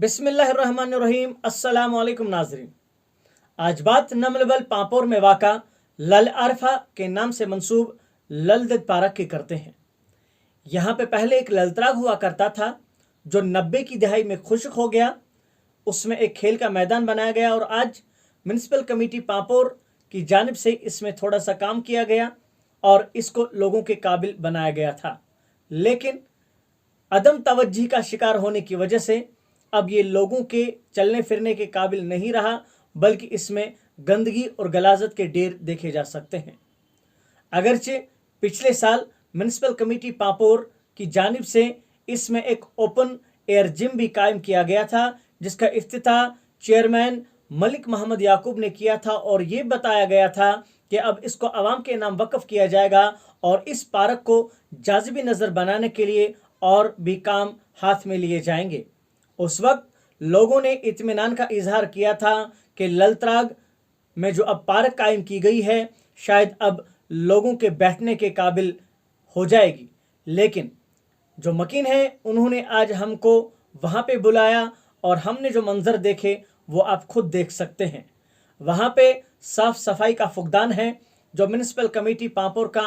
बिस्मिल्लाहिर्रहमानिर्रहीम। अस्सलाम वालेकुम नाजरीन। आज बात नमलबल पापोर में वाक़ा लल अरफा के नाम से मंसूब ललदद पार्क की करते हैं। यहाँ पे पहले एक ललतराग हुआ करता था जो 90 की दहाई में खुश्क हो गया। उसमें एक खेल का मैदान बनाया गया और आज म्यूनसिपल कमेटी पापोर की जानिब से इसमें थोड़ा सा काम किया गया और इसको लोगों के काबिल बनाया गया था, लेकिन अदम तवज्जी का शिकार होने की वजह से अब ये लोगों के चलने फिरने के काबिल नहीं रहा, बल्कि इसमें गंदगी और गलाजत के ढेर देखे जा सकते हैं। अगरचे पिछले साल म्यूनसिपल कमेटी पापोर की जानिब से इसमें एक ओपन एयर जिम भी कायम किया गया था, जिसका इफ्तिताह चेयरमैन मलिक मोहम्मद याकूब ने किया था और ये बताया गया था कि अब इसको अवाम के नाम वक्फ किया जाएगा और इस पार्क को जाज़िबी नज़र बनाने के लिए और भी काम हाथ में लिए जाएंगे। उस वक्त लोगों ने इत्मीनान का इजहार किया था कि ललतराग में जो अब पार्क कायम की गई है शायद अब लोगों के बैठने के काबिल हो जाएगी, लेकिन जो मकीन है उन्होंने आज हमको वहाँ पे बुलाया और हमने जो मंजर देखे वो आप खुद देख सकते हैं। वहाँ पे साफ सफाई का फुकदान है। जो म्यूनसिपल कमेटी पापोर का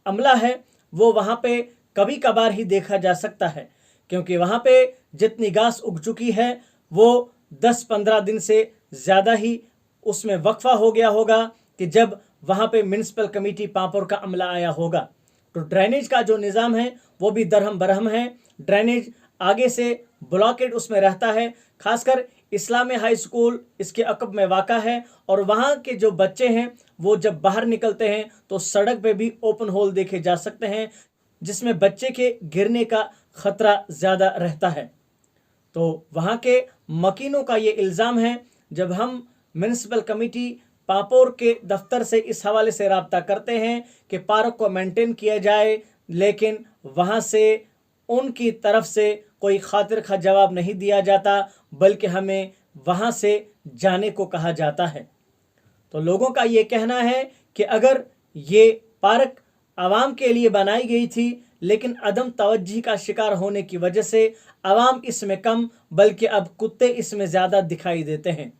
अमला है वो वहाँ पे कभी कभार ही देखा जा सकता है, क्योंकि वहाँ पे जितनी घास उग चुकी है वो 10-15 दिन से ज़्यादा ही उसमें वक्फा हो गया होगा कि जब वहाँ पे म्यूनसिपल कमेटी पापोर का अमला आया होगा। तो ड्रेनेज का जो निज़ाम है वो भी दरहम बरहम है। ड्रेनेज आगे से ब्लॉकेड उसमें रहता है, खासकर इस्लामी हाई स्कूल इसके अकब में वाक़ा है और वहाँ के जो बच्चे हैं वो जब बाहर निकलते हैं तो सड़क पे भी ओपन होल देखे जा सकते हैं, जिसमें बच्चे के गिरने का ख़तरा ज़्यादा रहता है। तो वहाँ के मकीनों का ये इल्ज़ाम है, जब हम म्यूनसिपल कमेटी पापोर के दफ्तर से इस हवाले से रब्ता करते हैं कि पार्क को मेंटेन किया जाए, लेकिन वहाँ से उनकी तरफ से कोई खातिर खा जवाब नहीं दिया जाता, बल्कि हमें वहाँ से जाने को कहा जाता है। तो लोगों का ये कहना है कि अगर ये पार्क आवाम के लिए बनाई गई थी, लेकिन अदम तवज्जी का शिकार होने की वजह से आवाम इसमें कम बल्कि अब कुत्ते इसमें ज़्यादा दिखाई देते हैं।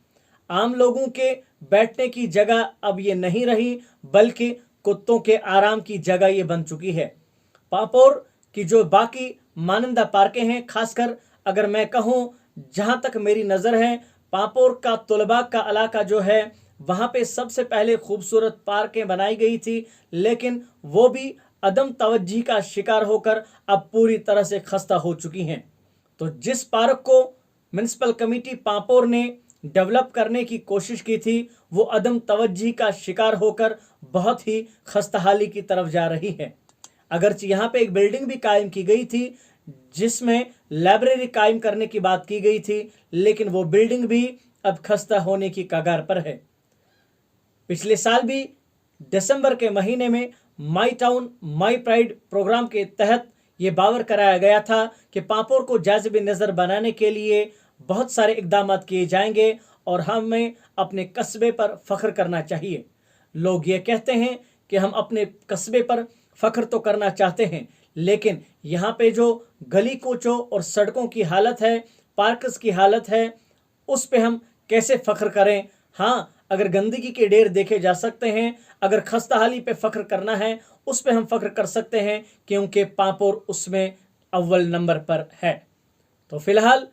आम लोगों के बैठने की जगह अब ये नहीं रही, बल्कि कुत्तों के आराम की जगह ये बन चुकी है। पापोर की जो बाकी मानंदा पार्कें हैं, खासकर अगर मैं कहूँ जहाँ तक मेरी नज़र है, पापोर का तुलबा का इलाका जो है वहाँ पे सबसे पहले खूबसूरत पार्कें बनाई गई थी, लेकिन वो भी अदम तवज्जी का शिकार होकर अब पूरी तरह से खस्ता हो चुकी हैं। तो जिस पार्क को म्यूनसिपल कमेटी पापोर ने डेवलप करने की कोशिश की थी वो अदम तवज्जी का शिकार होकर बहुत ही खस्ताहाली की तरफ जा रही है। अगरचे यहाँ पे एक बिल्डिंग भी कायम की गई थी जिसमें लाइब्रेरी कायम करने की बात की गई थी, लेकिन वो बिल्डिंग भी अब खस्ता होने की कगार पर है। पिछले साल भी दिसंबर के महीने में my town my pride programme के तहत ये बावर कराया गया था कि पापोर को जाज़िब नज़र बनाने के लिए बहुत सारे इकदाम किए जाएंगे और हमें अपने कस्बे पर फ़ख्र करना चाहिए। लोग ये कहते हैं कि हम अपने कस्बे पर फ़ख्र तो करना चाहते हैं, लेकिन यहाँ पे जो गली कोचों और सड़कों की हालत है, पार्कस की हालत है, उस पे हम कैसे फ़ख्र करें। हाँ, अगर गंदगी के ढेर देखे जा सकते हैं, अगर खस्ताहाली पे फ़ख्र करना है उस पे हम फ़ख्र कर सकते हैं, क्योंकि पापोर उसमें अव्वल नंबर पर है। तो फ़िलहाल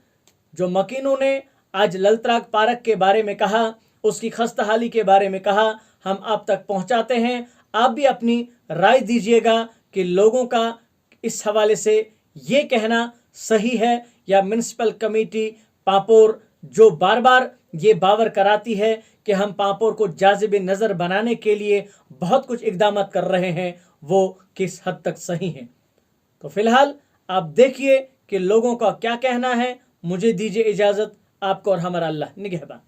जो मकीनों ने आज ललतराग पार्क के बारे में कहा, उसकी खस्ताहाली के बारे में कहा, हम आप तक पहुंचाते हैं। आप भी अपनी राय दीजिएगा कि लोगों का इस हवाले से ये कहना सही है या म्यूनसिपल कमेटी पापोर जो बार बार ये बावर कराती है कि हम पापोर को जाज़िब नज़र बनाने के लिए बहुत कुछ इकदाम कर रहे हैं, वो किस हद तक सही हैं। तो फिलहाल आप देखिए कि लोगों का क्या कहना है। मुझे दीजिए इजाज़त, आपको और हमारा अल्लाह निगहबान।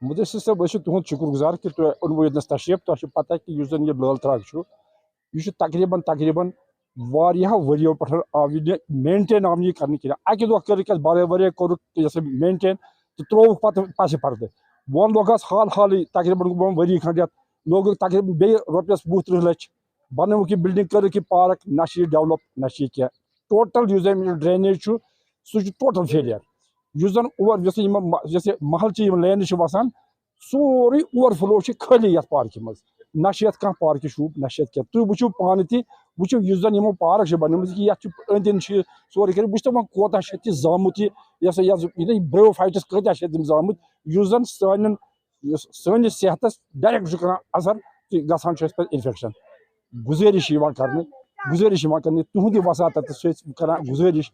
मुदस्सिर साहब बस तुहद शुक्रगुजार कि तुम ओनवो यस तशरीफ। तुम पता कि यह ललतराग यह तकरीबन तकरीबन वरियो पे आव यह मेनटेन आव कर अकि दह कर बारे बारे कोर मेनटेन तो त्रोक पत पस पर्द वो लोग हाल हाल तकरीबन गो वरी खंड लोग तकरीबन बे रुपयस 20-30 लक्ष बनवक यह बिल्डिंग कर पार्क ना डेवलप ना क्या टोटल ड्रेनेज सह टोटल फेलियर। یُس زن جیسے محلچہِ یِم لینہٕ چھِ وسان سورُے اوور فلو چھِ خٲلی یتھ پارکہِ منٛز نہ چھِ یتھ کانٛہہ پارکہِ شوٗب نہ چھِ یتھ کینٛہہ تُہۍ وٕچھِو پانہٕ تہِ وٕچھِو یُس زن یِمو پارک چھِ بنٲومٕژ کہِ یتھ چھُ أنٛدۍ أنٛدۍ چھِ سورُے کٔرِتھ وٕچھتو وۄنۍ کوتاہ چھِ ییٚتہِ زامُت یہِ ہسا یہِ برٛو فایٹس کۭتیاہ چھِ ییٚتہِ زامٕتۍ یُس زن سٲنِس صحتس ڈایریکٹ چھُ کران اثر تہٕ گژھان چھُ اَسہِ پتہٕ اِنفیکشن گُزٲرِش یِوان کرنہٕ تُہنٛدِ وساتتس چھِ أسۍ کران گُزٲرِش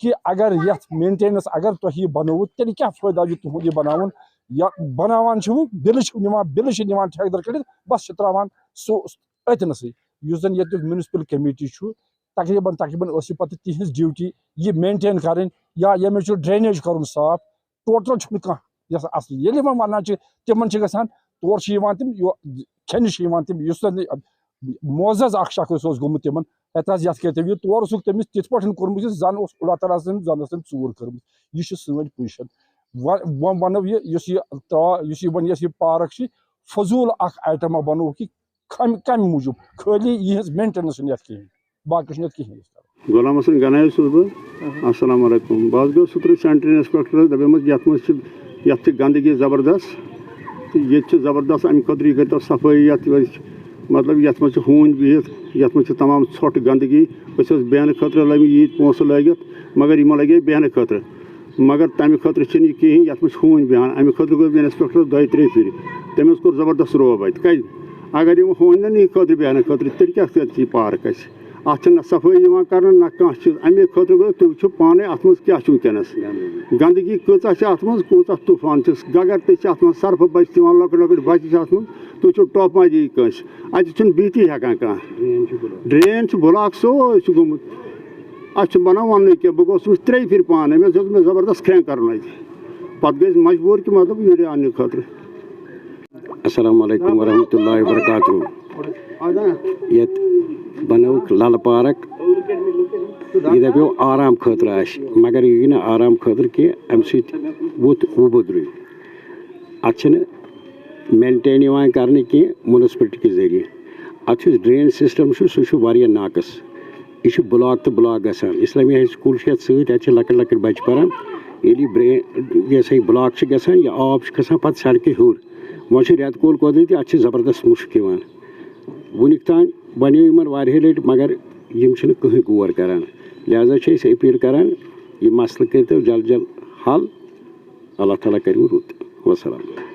کہ اگر یتھ مینٹیننس اگر تۄہہِ یہِ بنووُ تیٚلہِ کیٛاہ فٲیدٕ آو یہِ تُہنٛد یہِ بناوُن یا بناوان چھِو بِلہٕ چھِو نِوان ٹھیکدر کٔڑِتھ بس چھِ تراوان سُہ أتنَسٕے یُس زن ییٚتیُک میونسپل کمیٹی چھُ تقریٖبن ٲس یہِ پتہٕ تِہنٛز ڈیوٹی یہِ مینٹین کرٕنۍ یا ییٚمِس چھُ ڈرینیج کرُن صاف ٹوٹل چھُنہٕ کانٛہہ یۄس اصل ییٚلہِ وۄنۍ ونان چھِ تِمن چھِ گژھان تورٕ چھِ یِوان تِم کھٮ۪نہِ چھِ یِوان تِم یُس زن معزز اکھ شخص اوس گوٚمُت تِمن ہتھ حظ یتھ کٔرِو یہِ تورٕ اوسُکھ تٔمِس تِتھ پٲٹھۍ کوٚرمُت زِ زن اوس اللہ تعالیٰ سٕنٛز زن ٲس تٔمۍ ژوٗر کٔرمٕژ یہِ چھِ سٲنۍ پُزِشن وۄنۍ ونو یہِ یُس یہِ پارک چھِ فضوٗل اکھ آیٹما بنووُکھ یہِ کمہِ موٗجوٗب خٲلی یِہنٛز مینٹیننس چھنہٕ یتھ کِہینۍ باقٕے چھُنہٕ یتھ کِہینۍ غلام حسن گنایی چھُس بہٕ السلام علیکم بہٕ حظ گوٚوُس اوترٕ سینٹری انسپیکٹرس دپیومُت یتھ منٛز چھِ گنٛدگی زبردست تہٕ ییٚتہِ چھِ زبردست امہِ خٲطرٕ یہِ کٔرۍتو صفٲیی یتھ مطلب یتھ منٛز چھِ ہوٗنۍ بِہِتھ یتھ منٛز چھِ تمام ژھۄٹھ گنٛدگی أسۍ ٲسۍ بیٚہنہٕ خٲطرٕ لٲگمٕتۍ ییٖتۍ پونٛسہٕ لٲگِتھ مگر یِمو لگے بیٚہنہٕ خٲطرٕ مگر تمہِ خٲطرٕ چھِنہٕ یہِ کِہیٖنۍ یتھ منٛز چھِ ہوٗنۍ بیٚہوان امہِ خٲطرٕ گوٚو انسپیکٹرس 2-3 پھِرِ تٔمۍ حظ کوٚر زبردست روب اتہِ کَتہِ اگر یِم ہوٗنۍ نہٕ یہِ خٲطرٕ بیٚہنہٕ خٲطرٕ تیٚلہِ کیٛاہ چھِ یہِ پارک اَسہِ اتھ چھِنہٕ نہ صفٲیی یِوان کرنہٕ نہ کانٛہہ چیٖز امے خٲطرٕ گوٚو تُہۍ وٕچھِو پانے اتھ منٛز کیٛاہ چھُ وٕنکیٚنس گنٛدگی کۭژاہ چھِ اتھ منٛز کوٗتاہ طوٗفان چھُ گگر تہِ چھِ اتھ منٛز سرفہٕ بچہِ تہِ یِوان لۄکٕٹۍ لۄکٕٹۍ بچہِ چھِ اتھ منٛز تُہۍ وٕچھِو ٹۄپھ ما دِیہِ کٲنٛسہِ اتہِ چھُنہٕ بِہتھٕے ہٮ۪کان کانٛہہ ڈرین چھُ بُلاک سورُے چھُ گوٚمُت اَسہِ چھُنہٕ بنان وَننُے کینٛہہ بہٕ گوٚوُس 3 پھِرِ پانہٕ أمۍ حظ ہیوٚت مےٚ زبردست کھرٛٮ۪ن کرُن اَتہِ پتہٕ گٔے أسۍ مجبوٗر کہِ مطلب یہِ اننہٕ خٲطرٕ السلام علیکم ورحمۃ اللہ وبرکاتہ ییٚتہِ بنٲوٕکھ للہٕ پارک یہِ دپیو آرام خٲطرٕ آسہِ مگر یہِ گٔے نہٕ آرام خٲطرٕ کینٛہہ اَمہِ سۭتۍ ووٚتھ وُبُدرُے اَتھ چھِنہٕ مینٹین یِوان کرنہٕ کینٛہہ مُنسپلٹی کہِ ذٔریعہٕ اَتھ یُس ڈرین سِسٹم چھُ سُہ چھُ واریاہ ناقص یہِ چھُ بُلاک تہٕ بُلاک گژھان اسلامی ہاے سکوٗل چھُ یَتھ سۭتۍ اَتہِ چھِ لۄکٕٹۍ لۄکٕٹۍ بچہِ پران ییٚلہِ یہِ ہسا یہِ بُلاک چھُ گژھان یہِ آب چھُ کھسان پتہٕ سڑکہِ ہیوٚر وۄنۍ چھُ رٮ۪تہٕ کول قۄدرٔتی اَتھ چھِ زبردست مُشک یِوان وُنیُک تام بنیو یِمن واریاہ لٹہِ مگر یِم چھِنہٕ کٕہٕنۍ غور کران لہٰذا چھِ أسۍ أپیٖل کران یہِ مسلہٕ کٔرۍتو جلد حل اللہ تعالیٰ کٔرِو رُت وسلام